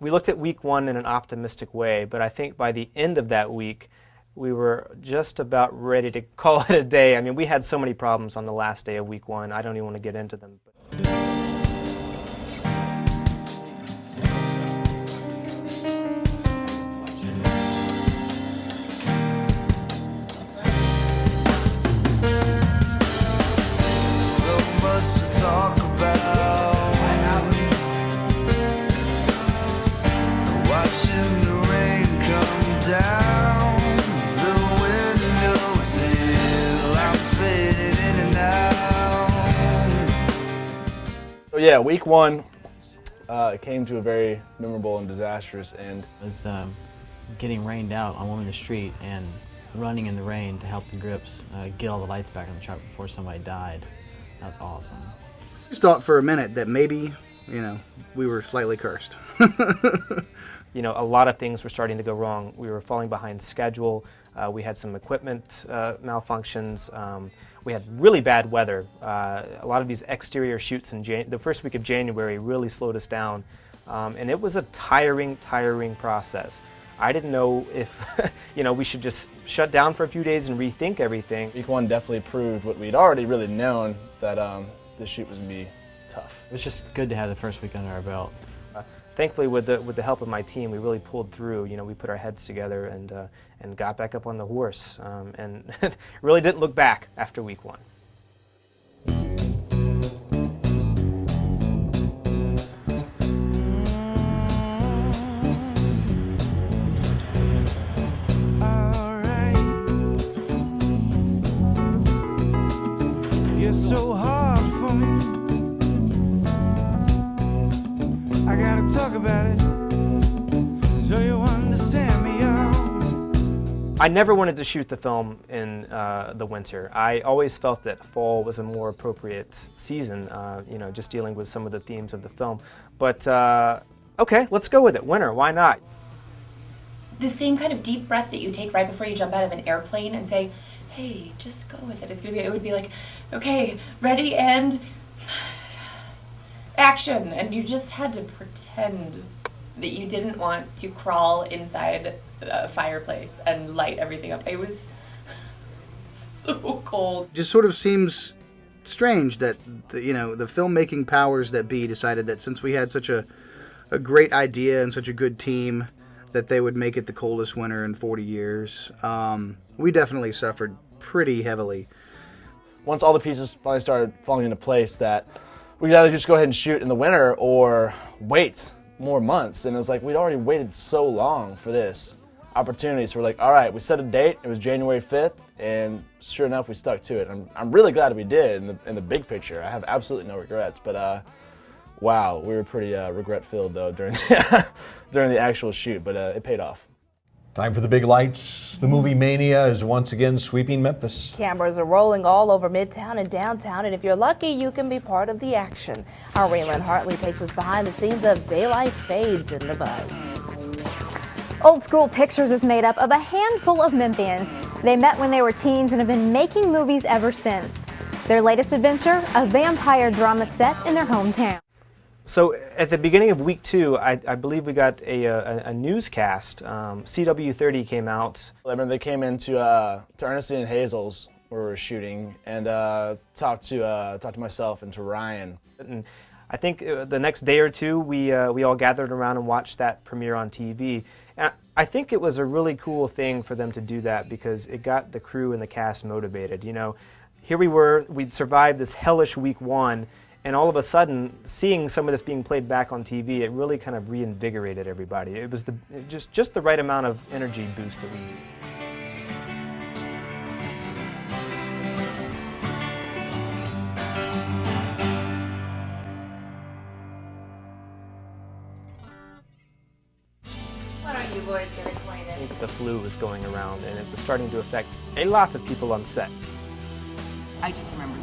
We looked at week one in an optimistic way, but I think by the end of that week, we were just about ready to call it a day. I mean, we had so many problems on the last day of week one. I don't even want to get into them. So much to talk about. Watching the rain come down the windowsill, I'm fading in and out. So yeah, week one came to a very memorable and disastrous end. It was getting rained out on Women's Street and running in the rain to help the grips get all the lights back on the truck before somebody died. That's awesome. I just thought for a minute that maybe, we were slightly cursed. A lot of things were starting to go wrong. We were falling behind schedule. We had some equipment malfunctions. We had really bad weather. A lot of these exterior shoots in the first week of January really slowed us down. And it was a tiring process. I didn't know if we should just shut down for a few days and rethink everything. Week one definitely proved what we'd already really known, that this shoot was going to be tough. It was just good to have the first week under our belt. Thankfully, with the help of my team, we really pulled through. We put our heads together and got back up on the horse, and really didn't look back after week one. You're so hard for me. I gotta talk about it so you understand me out. I never wanted to shoot the film in the winter. I always felt that fall was a more appropriate season, just dealing with some of the themes of the film. But okay, let's go with it. Winter, why not? The same kind of deep breath that you take right before you jump out of an airplane and say, hey, just go with it. It would be like, okay, ready and action. And you just had to pretend that you didn't want to crawl inside a fireplace and light everything up. It was so cold. Just sort of seems strange that the filmmaking powers that be decided that since we had such a great idea and such a good team, that they would make it the coldest winter in 40 years. We definitely suffered pretty heavily. Once all the pieces finally started falling into place, that we could either just go ahead and shoot in the winter or wait more months. And it was like, we'd already waited so long for this opportunity. So we're like, all right, we set a date. It was January 5th, and sure enough, we stuck to it. I'm really glad we did in the big picture. I have absolutely no regrets, but wow, we were pretty regret-filled though during the actual shoot, but it paid off. Time for the big lights. The movie mania is once again sweeping Memphis. Cameras are rolling all over Midtown and downtown, and if you're lucky, you can be part of the action. Our Raylan Hartley takes us behind the scenes of Daylight Fades in the Buzz. Old School Pictures is made up of a handful of Memphians. They met when they were teens and have been making movies ever since. Their latest adventure, a vampire drama set in their hometown. So at the beginning of week two, I believe we got a newscast. CW30 came out. I remember they came into Ernestine and Hazel's where we were shooting and talked to myself and to Ryan. And I think the next day or two, we all gathered around and watched that premiere on TV. And I think it was a really cool thing for them to do that because it got the crew and the cast motivated. Here we were, we'd survived this hellish week one, and all of a sudden, seeing some of this being played back on TV, it really kind of reinvigorated everybody. It was just the right amount of energy boost that we needed. Why don't you boys get acquainted? I think the flu was going around, and it was starting to affect a lot of people on set. I just remember